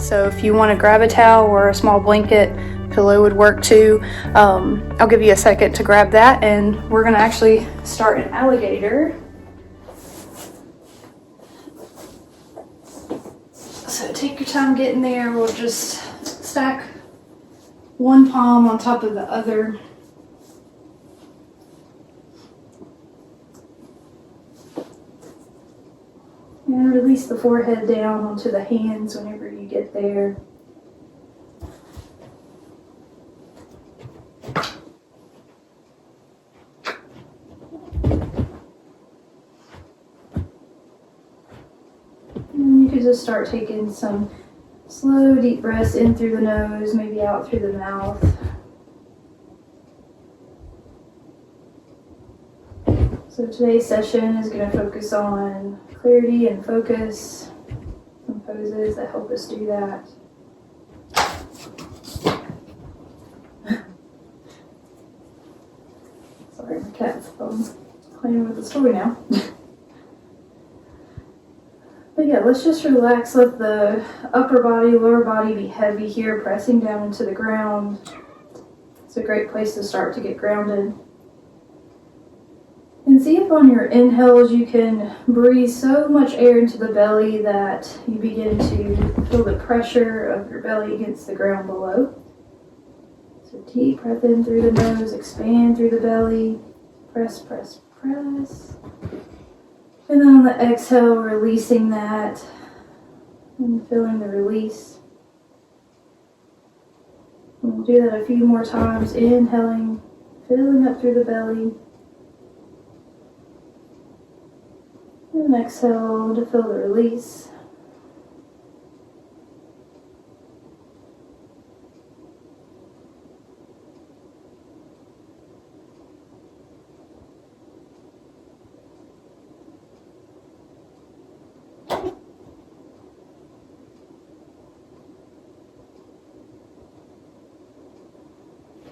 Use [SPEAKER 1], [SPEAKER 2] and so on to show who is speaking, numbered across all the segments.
[SPEAKER 1] So if you want to grab a towel or a small blanket, pillow would work too. I'll give you a second to grab that, and we're gonna actually start an alligator. So take your time getting there. We'll just stack one palm on top of the other. And release the forehead down onto the hands whenever you get there. And you can just start taking some slow, deep breaths in through the nose, maybe out through the mouth. So today's session is going to focus on clarity and focus, some poses that help us do that. Sorry, my cat's playing with the toy now. But yeah, let's just relax, let the upper body, lower body be heavy here, pressing down into the ground. It's a great place to start to get grounded. And see if on your inhales you can breathe so much air into the belly that you begin to feel the pressure of your belly against the ground below. So deep breath in through the nose, expand through the belly, press, press, press. And then on the exhale, releasing that and feeling the release. And we'll do that a few more times, inhaling, filling up through the belly. And exhale to feel the release.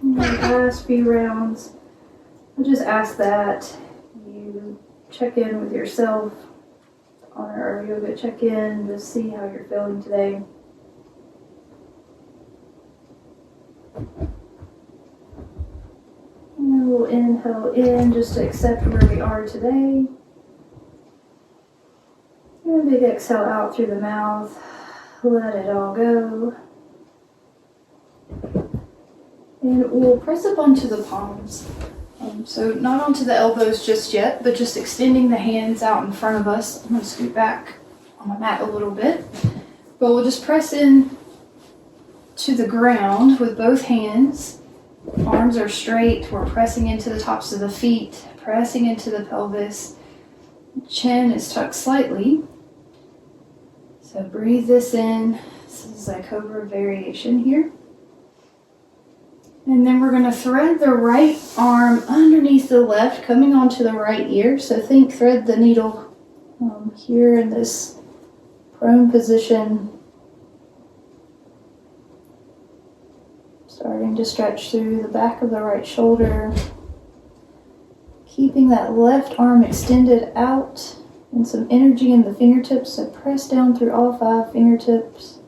[SPEAKER 1] And the last few rounds, I'll just ask that you check in with yourself on our yoga check-in, just see how you're feeling today. And we'll inhale in just to accept where we are today. And a big exhale out through the mouth. Let it all go. And we'll press up onto the palms. So not onto the elbows just yet, but just extending the hands out in front of us. I'm going to scoot back on my mat a little bit. But we'll just press in to the ground with both hands. Arms are straight. We're pressing into the tops of the feet, pressing into the pelvis. Chin is tucked slightly. So breathe this in. This is a cobra variation here. And then we're going to thread the right arm underneath the left, coming onto the right ear. So think thread the needle here in this prone position. Starting to stretch through the back of the right shoulder. Keeping that left arm extended out and some energy in the fingertips. So press down through all 5 fingertips.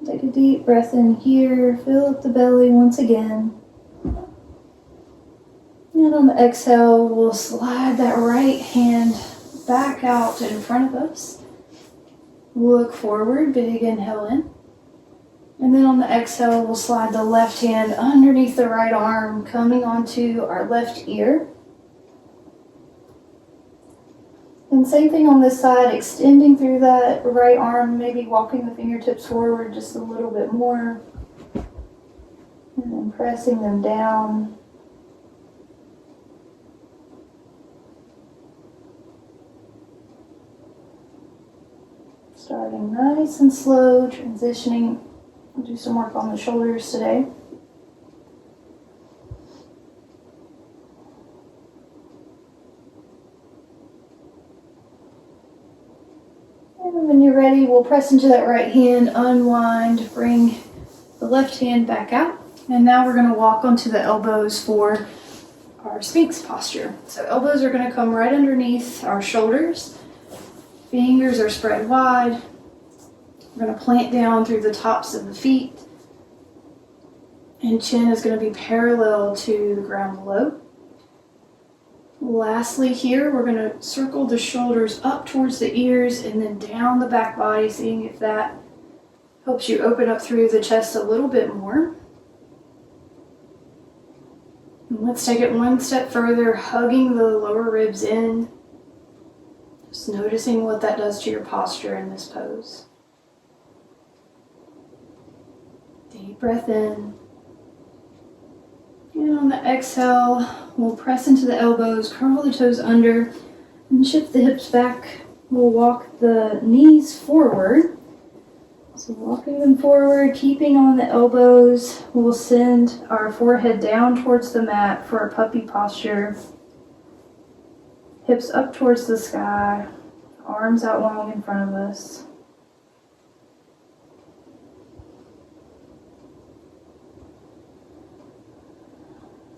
[SPEAKER 1] Take a deep breath in here, fill up the belly once again. And on the exhale, we'll slide that right hand back out in front of us. Look forward, big inhale in. And then on the exhale, we'll slide the left hand underneath the right arm, coming onto our left ear. And same thing on this side, extending through that right arm, maybe walking the fingertips forward just a little bit more. And then pressing them down. Starting nice and slow, transitioning. We'll do some work on the shoulders today. And when you're ready, we'll press into that right hand, unwind, bring the left hand back out. And now we're going to walk onto the elbows for our Sphinx posture. So elbows are going to come right underneath our shoulders. Fingers are spread wide. We're going to plant down through the tops of the feet. And chin is going to be parallel to the ground below. Lastly here, we're going to circle the shoulders up towards the ears and then down the back body, seeing if that helps you open up through the chest a little bit more. And let's take it one step further, hugging the lower ribs in. Just noticing what that does to your posture in this pose. Deep breath in. And on the exhale, we'll press into the elbows, curl the toes under, and shift the hips back. We'll walk the knees forward. So walking them forward, keeping on the elbows, we'll send our forehead down towards the mat for a puppy posture. Hips up towards the sky, arms out long in front of us.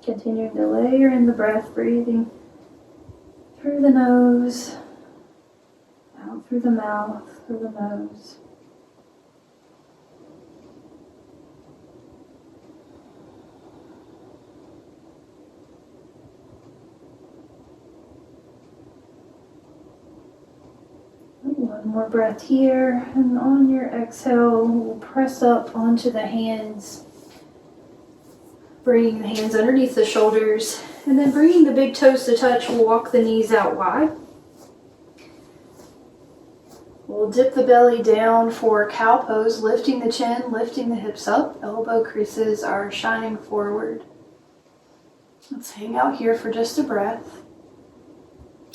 [SPEAKER 1] Continuing to layer in the breath, breathing through the nose, out through the mouth, through the nose. One more breath here, and on your exhale, we'll press up onto the hands. Bringing the hands underneath the shoulders, and then bringing the big toes to touch, we'll walk the knees out wide. We'll dip the belly down for cow pose, lifting the chin, lifting the hips up. Elbow creases are shining forward. Let's hang out here for just a breath.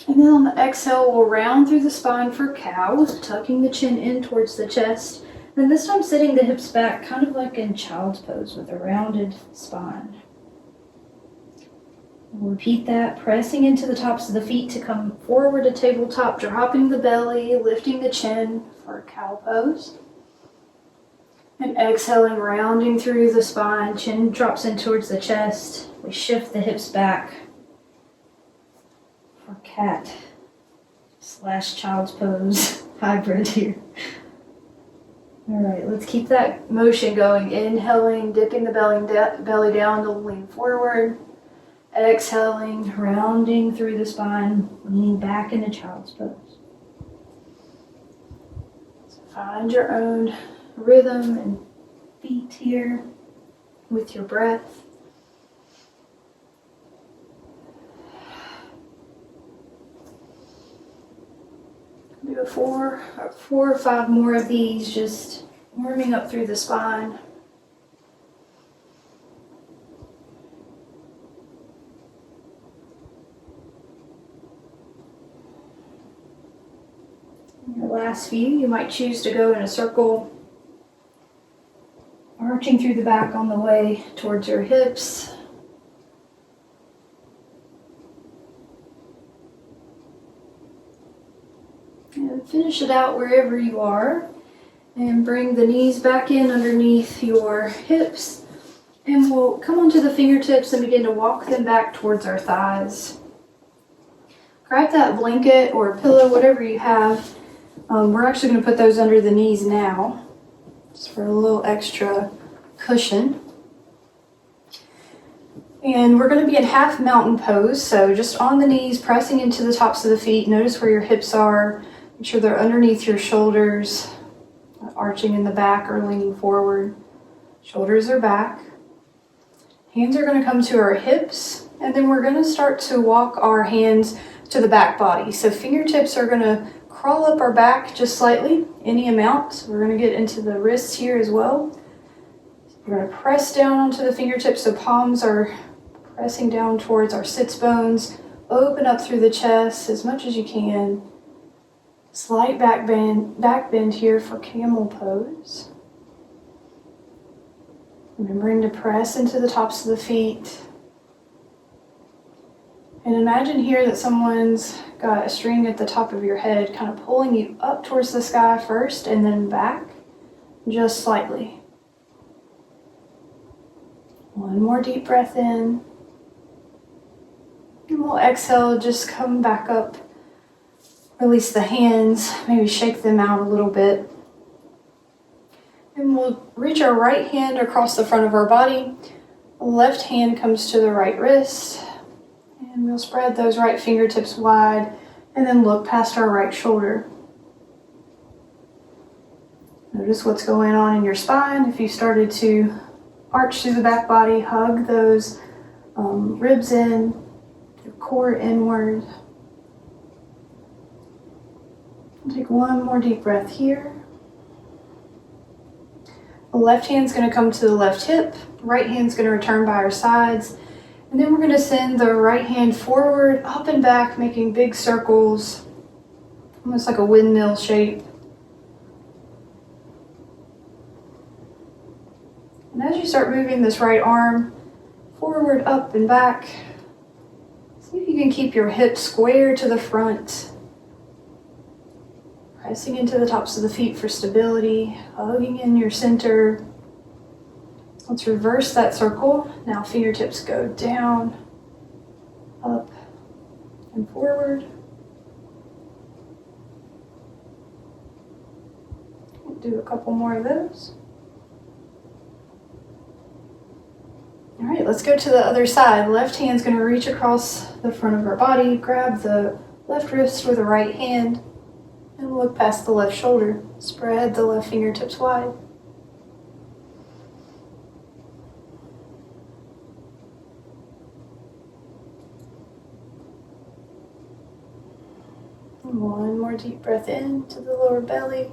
[SPEAKER 1] And then on the exhale, we'll round through the spine for cow, tucking the chin in towards the chest. And this time sitting the hips back, kind of like in child's pose with a rounded spine. We'll repeat that, pressing into the tops of the feet to come forward to tabletop, dropping the belly, lifting the chin for cow pose. And exhaling, rounding through the spine, chin drops in towards the chest. We shift the hips back for cat / child's pose hybrid here. All right, let's keep that motion going. Inhaling, dipping the belly down to lean forward. Exhaling, rounding through the spine, leaning back into child's pose. So find your own rhythm and beat here with your breath. Do four or five more of these, just warming up through the spine. In your last few, you might choose to go in a circle, arching through the back on the way towards your hips. And finish it out wherever you are. And bring the knees back in underneath your hips. And we'll come onto the fingertips and begin to walk them back towards our thighs. Grab that blanket or pillow, whatever you have. We're actually going to put those under the knees now, just for a little extra cushion. And we're going to be in half mountain pose, so just on the knees, pressing into the tops of the feet. Notice where your hips are. Make sure they're underneath your shoulders, not arching in the back or leaning forward. Shoulders are back. Hands are going to come to our hips, and then we're going to start to walk our hands to the back body. So fingertips are going to crawl up our back just slightly, any amount. So we're going to get into the wrists here as well. We're going to press down onto the fingertips so palms are pressing down towards our sits bones. Open up through the chest as much as you can. Slight back bend here for camel pose. Remembering to press into the tops of the feet. And imagine here that someone's got a string at the top of your head, kind of pulling you up towards the sky first and then back, just slightly. One more deep breath in. And we'll exhale, just come back up Release the hands, maybe shake them out a little bit. And we'll reach our right hand across the front of our body. The left hand comes to the right wrist. And we'll spread those right fingertips wide and then look past our right shoulder. Notice what's going on in your spine. If you started to arch through the back body, hug those ribs in, your core inward. Take one more deep breath here. The left hand's going to come to the left hip. Right hand's going to return by our sides. And then we're going to send the right hand forward, up and back, making big circles, almost like a windmill shape. And as you start moving this right arm forward, up and back, see if you can keep your hips square to the front. Pressing into the tops of the feet for stability, hugging in your center. Let's reverse that circle. Now fingertips go down, up, and forward. We'll do a couple more of those. All right, let's go to the other side. Left hand's going to reach across the front of our body, grab the left wrist with the right hand, and look past the left shoulder. Spread the left fingertips wide. And one more deep breath in to the lower belly.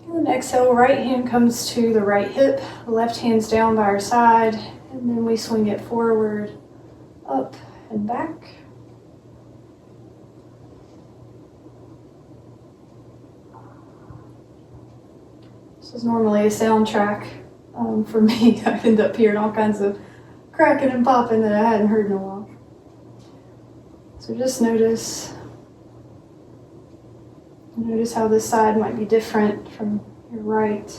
[SPEAKER 1] And then exhale, right hand comes to the right hip, left hand's down by our side, and then we swing it forward, up and back. This is normally a soundtrack for me. I end up hearing all kinds of cracking and popping that I hadn't heard in a while. So just notice how this side might be different from your right.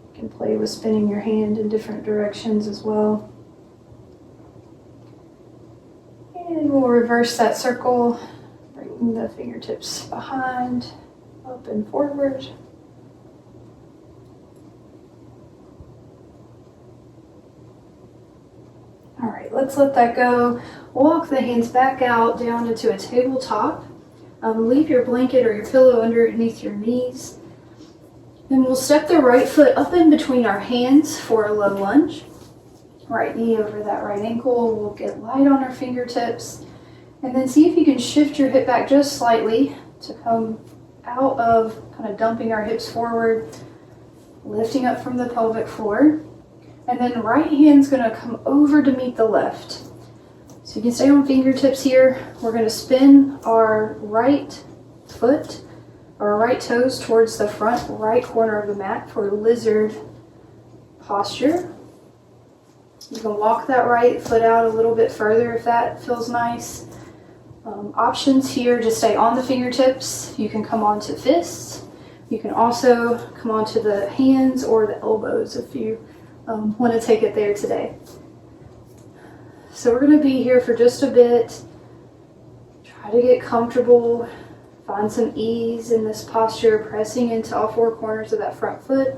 [SPEAKER 1] You can play with spinning your hand in different directions as well. And we'll reverse that circle, bring the fingertips behind, up and forward. All right, let's let that go. Walk the hands back out down into a tabletop. Leave your blanket or your pillow underneath your knees. Then we'll step the right foot up in between our hands for a low lunge. Right knee over that right ankle. We'll get light on our fingertips. And then see if you can shift your hip back just slightly to come out of kind of dumping our hips forward, lifting up from the pelvic floor. And then right hand's going to come over to meet the left. So you can stay on fingertips here. We're going to spin our right foot, or our right toes towards the front right corner of the mat for lizard posture. You can walk that right foot out a little bit further if that feels nice. Options here, just stay on the fingertips. You can come onto fists. You can also come onto the hands or the elbows if you want to take it there today. So we're going to be here for just a bit. Try to get comfortable. Find some ease in this posture, pressing into all four corners of that front foot.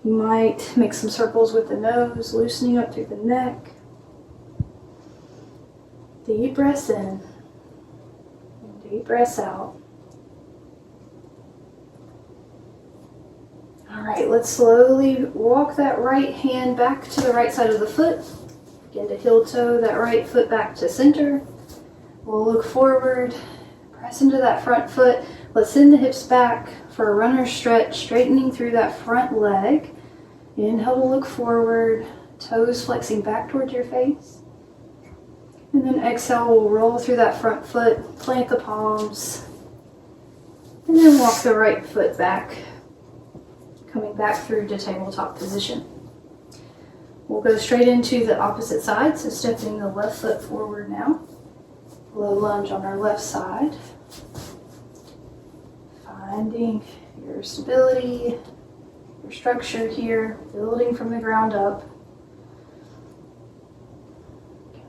[SPEAKER 1] You might make some circles with the nose, loosening up through the neck. Deep breaths in. Deep breaths out. All right, let's slowly walk that right hand back to the right side of the foot. Begin to heel toe that right foot back to center. We'll look forward, press into that front foot. Let's send the hips back for a runner stretch, straightening through that front leg. Inhale to look forward, toes flexing back towards your face. And then exhale, we'll roll through that front foot, plant the palms, and then walk the right foot back, coming back through to tabletop position. We'll go straight into the opposite side, so stepping the left foot forward now. Low lunge on our left side. Finding your stability, your structure here, building from the ground up.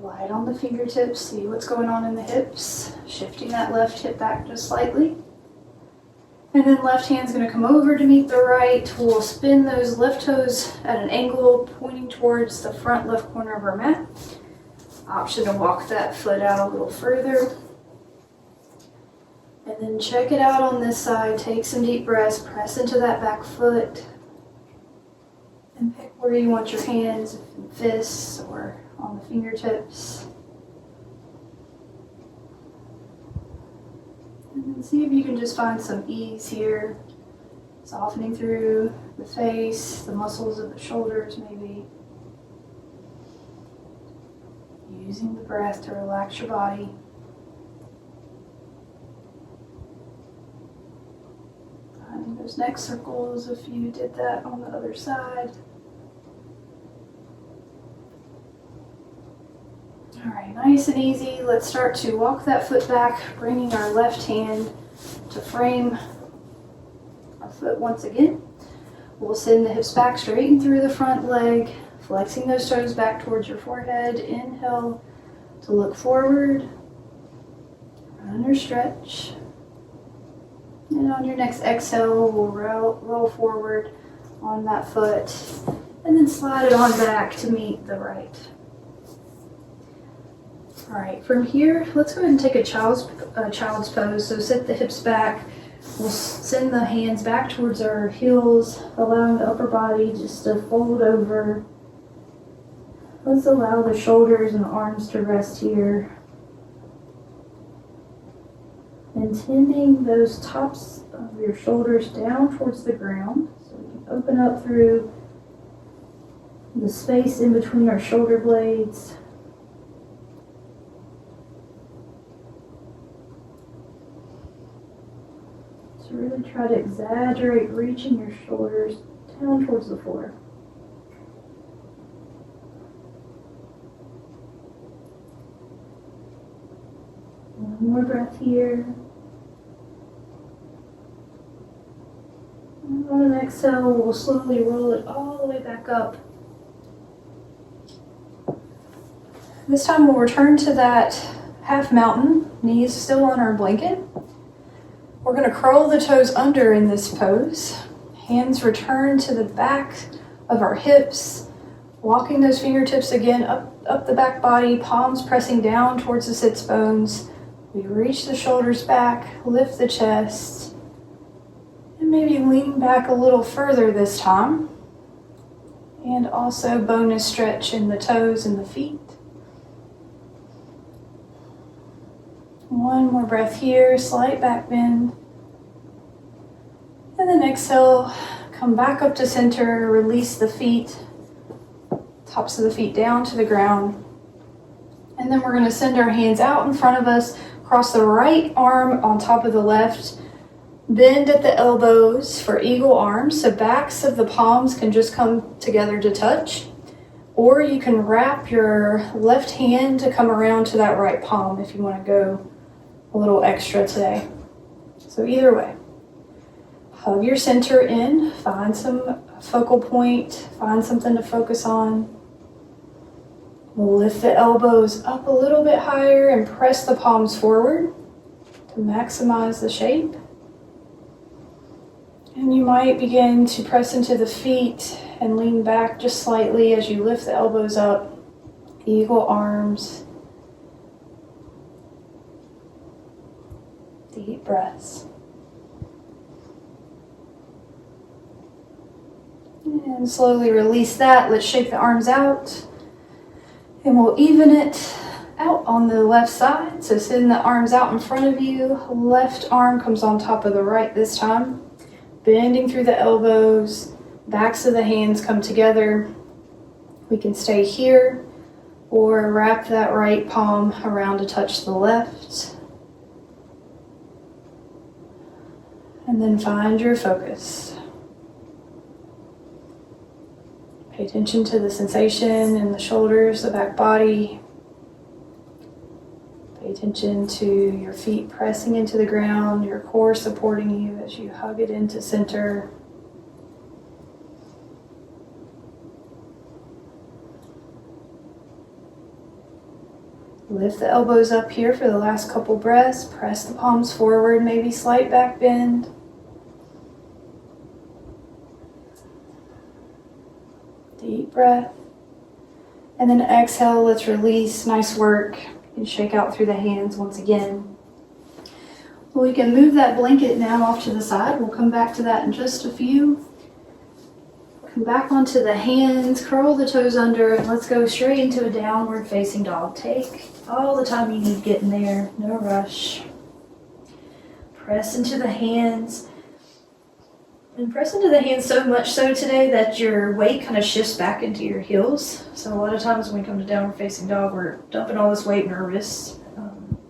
[SPEAKER 1] Light on the fingertips, see what's going on in the hips. Shifting that left hip back just slightly. And then left hand's gonna come over to meet the right. We'll spin those left toes at an angle, pointing towards the front left corner of our mat. Option to walk that foot out a little further. And then check it out on this side. Take some deep breaths, press into that back foot. And pick where you want your hands, fists, or on the fingertips. And then see if you can just find some ease here. Softening through the face, the muscles of the shoulders maybe. Using the breath to relax your body. Finding those neck circles if you did that on the other side. All right, nice and easy. Let's start to walk that foot back, bringing our left hand to frame our foot once again. We'll send the hips back, straighten through the front leg, flexing those toes back towards your forehead. Inhale to look forward. Under stretch. And on your next exhale, we'll roll forward on that foot and then slide it on back to meet the right. All right, from here, let's go ahead and take a child's pose. So sit the hips back. We'll send the hands back towards our heels, allowing the upper body just to fold over. Let's allow the shoulders and arms to rest here. And tending those tops of your shoulders down towards the ground. So we can open up through the space in between our shoulder blades. So really try to exaggerate reaching your shoulders down towards the floor. One more breath here. And on an exhale, we'll slowly roll it all the way back up. This time we'll return to that half mountain, knees still on our blanket. We're going to curl the toes under in this pose. Hands return to the back of our hips, walking those fingertips again up the back body, palms pressing down towards the sits bones. We reach the shoulders back, lift the chest, and maybe leaning back a little further this time. And also bonus stretch in the toes and the feet. One more breath here, slight back bend. And then exhale, come back up to center, release the feet, tops of the feet down to the ground. And then we're going to send our hands out in front of us, cross the right arm on top of the left, bend at the elbows for eagle arms, so backs of the palms can just come together to touch. Or you can wrap your left hand to come around to that right palm if you want to go a little extra today. So either way, hug your center in, find some focal point, find something to focus on. We'll lift the elbows up a little bit higher and press the palms forward to maximize the shape. And you might begin to press into the feet and lean back just slightly as you lift the elbows up, eagle arms. Deep breaths. And slowly release that. Let's shake the arms out. And we'll even it out on the left side. So send the arms out in front of you. Left arm comes on top of the right this time. Bending through the elbows. Backs of the hands come together. We can stay here or wrap that right palm around to touch the left. And then find your focus. Pay attention to the sensation in the shoulders, the back body. Pay attention to your feet pressing into the ground, your core supporting you as you hug it into center. Lift the elbows up here for the last couple breaths. Press the palms forward, maybe slight back bend. Deep breath. And then exhale, let's release. Nice work. And shake out through the hands once again. We can move that blanket now off to the side. We'll come back to that in just a few. Come back onto the hands, curl the toes under, and let's go straight into a downward facing dog. Take all the time you need getting there, no rush. Press into the hands. And press into the hands so much so today that your weight kind of shifts back into your heels. So a lot of times when we come to downward facing dog, we're dumping all this weight in our wrists.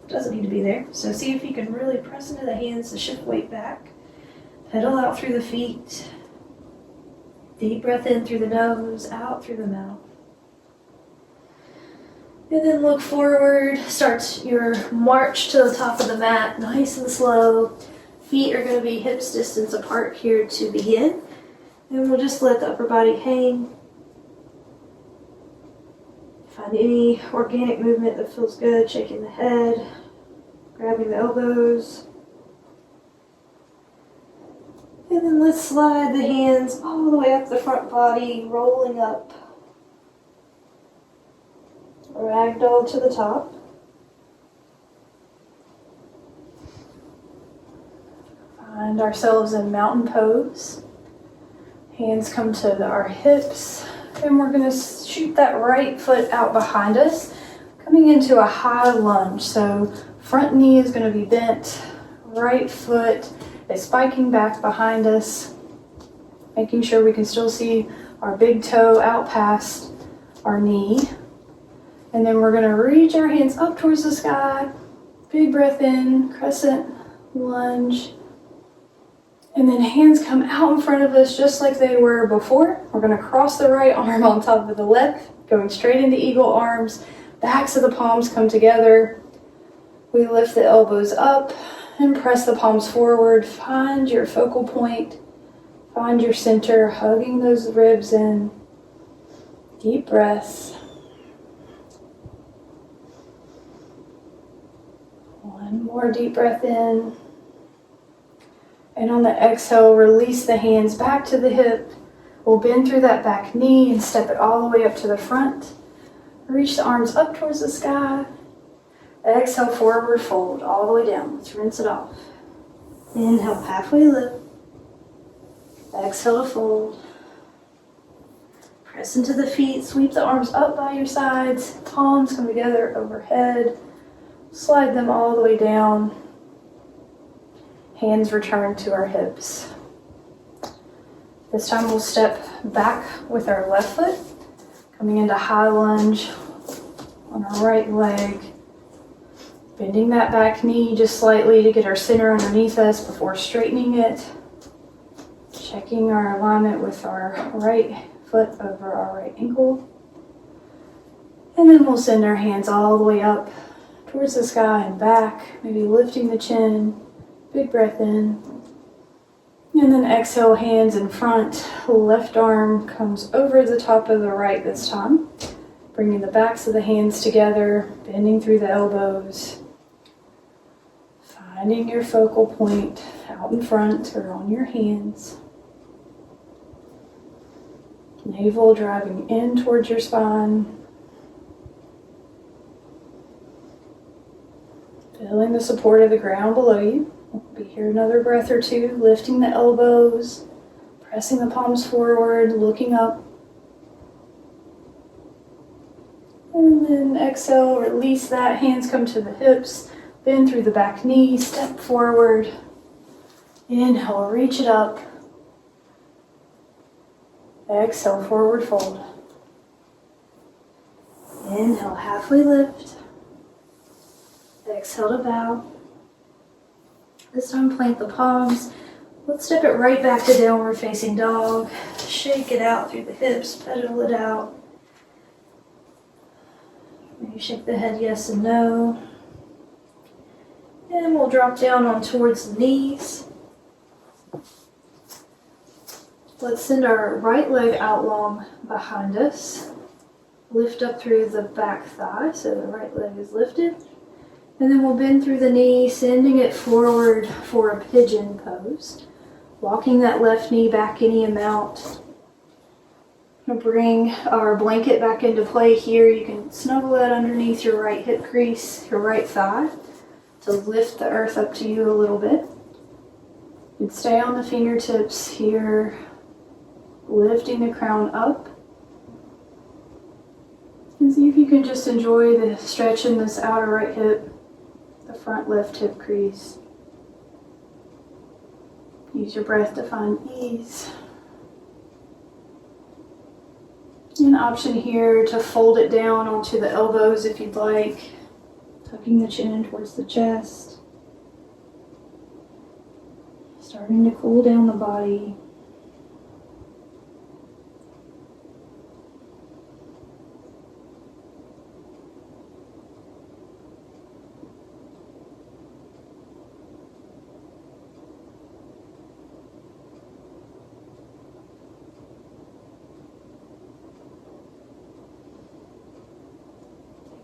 [SPEAKER 1] Doesn't need to be there. So see if you can really press into the hands to shift weight back. Pedal out through the feet. Deep breath in through the nose, out through the mouth. And then look forward. Start your march to the top of the mat, nice and slow. Feet are going to be hips distance apart here to begin. And we'll just let the upper body hang. Find any organic movement that feels good, shaking the head, grabbing the elbows. And then let's slide the hands all the way up the front body, rolling up. Ragdoll to the top. Find ourselves in mountain pose. Hands come to our hips. And we're going to shoot that right foot out behind us, coming into a high lunge. So front knee is going to be bent, right foot is spiking back behind us, making sure we can still see our big toe out past our knee. And then we're going to reach our hands up towards the sky, big breath in, crescent lunge. And then hands come out in front of us just like they were before. We're going to cross the right arm on top of the left, going straight into eagle arms. Backs of the palms come together. We lift the elbows up and press the palms forward. Find your focal point. Find your center, hugging those ribs in. Deep breath. One more deep breath in. And on the exhale, release the hands back to the hip. We'll bend through that back knee and step it all the way up to the front. Reach the arms up towards the sky. Exhale, forward fold all the way down. Let's rinse it off. Inhale, halfway lift. Exhale to fold. Press into the feet. Sweep the arms up by your sides. Palms come together overhead. Slide them all the way down. Hands return to our hips. This time we'll step back with our left foot, coming into high lunge on our right leg. Bending that back knee just slightly to get our center underneath us before straightening it. Checking our alignment with our right foot over our right ankle. And then we'll send our hands all the way up towards the sky and back, maybe lifting the chin. Big breath in. And then exhale, hands in front. Left arm comes over the top of the right this time. Bringing the backs of the hands together, bending through the elbows. Finding your focal point out in front or on your hands. Navel driving in towards your spine. Feeling the support of the ground below you. We'll be here another breath or two, lifting the elbows, pressing the palms forward, looking up. And then exhale, release that. Hands come to the hips, bend through the back knee, step forward. Inhale, reach it up. Exhale, forward fold. Inhale, halfway lift. Exhale to bow. This time plant the palms. Let's step it right back to downward facing dog. Shake it out through the hips, pedal it out. Maybe shake the head yes and no. And we'll drop down on towards the knees. Let's send our right leg out long behind us. Lift up through the back thigh, so the right leg is lifted. And then we'll bend through the knee, sending it forward for a pigeon pose. Walking that left knee back any amount. We'll bring our blanket back into play here. You can snuggle that underneath your right hip crease, your right thigh, to lift the earth up to you a little bit. And stay on the fingertips here, lifting the crown up. And see if you can just enjoy the stretch in this outer right hip, the front left hip crease. Use your breath to find ease. An option here to fold it down onto the elbows if you'd like, tucking the chin towards the chest. Starting to cool down the body.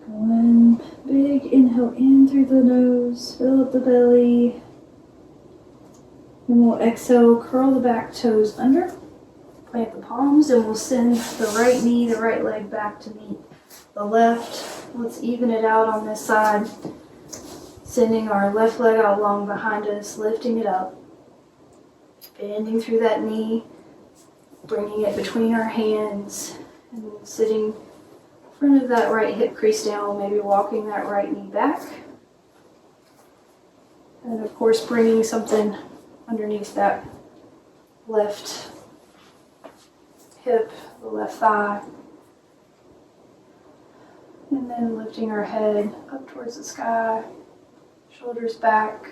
[SPEAKER 1] One big inhale in through the nose, fill up the belly. Then we'll exhale, curl the back toes under, plant the palms, and we'll send the right knee, the right leg back to meet the left. Let's even it out on this side. Sending our left leg out long behind us, lifting it up. Bending through that knee, bringing it between our hands, and sitting in front of that right hip crease down, maybe walking that right knee back. And of course, bringing something underneath that left hip, the left thigh. And then lifting our head up towards the sky, shoulders back.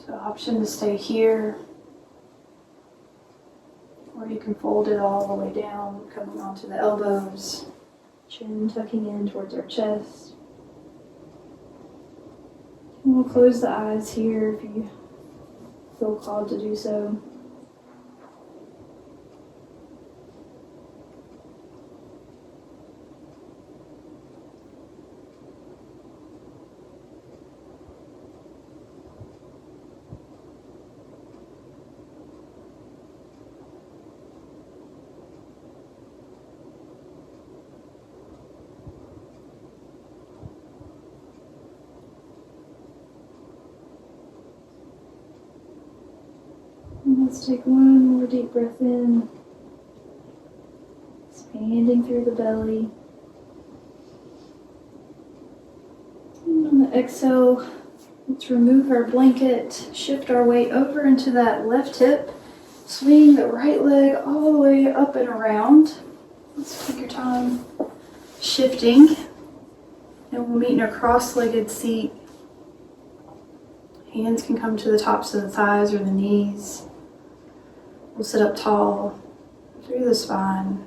[SPEAKER 1] So option to stay here, or you can fold it all the way down, coming onto the elbows, chin tucking in towards our chest. And we'll close the eyes here if you feel called to do so. And let's take one more deep breath in, expanding through the belly. And on the exhale, let's remove our blanket, shift our weight over into that left hip, swing the right leg all the way up and around. Let's take your time shifting, and we'll meet in a cross-legged seat. Hands can come to the tops of the thighs or the knees. We'll sit up tall through the spine.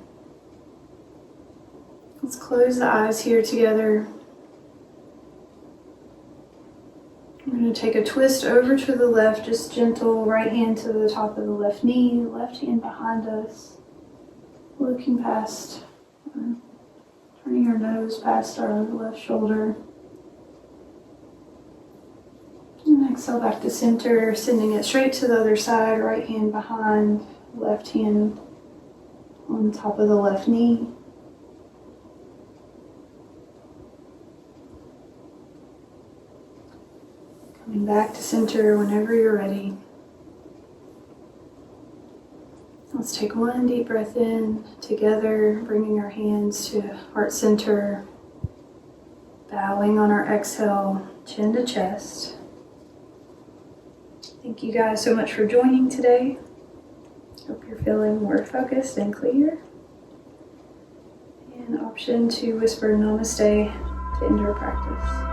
[SPEAKER 1] Let's close the eyes here together. We're going to take a twist over to the left, just gentle, right hand to the top of the left knee, left hand behind us, looking past, turning our nose past our left shoulder. And exhale back to center, sending it straight to the other side, right hand behind, left hand on top of the left knee. Coming back to center whenever you're ready. Let's take one deep breath in together, bringing our hands to heart center, bowing on our exhale, chin to chest. Thank you guys so much for joining today. Hope you're feeling more focused and clear. And option to whisper namaste to end our practice.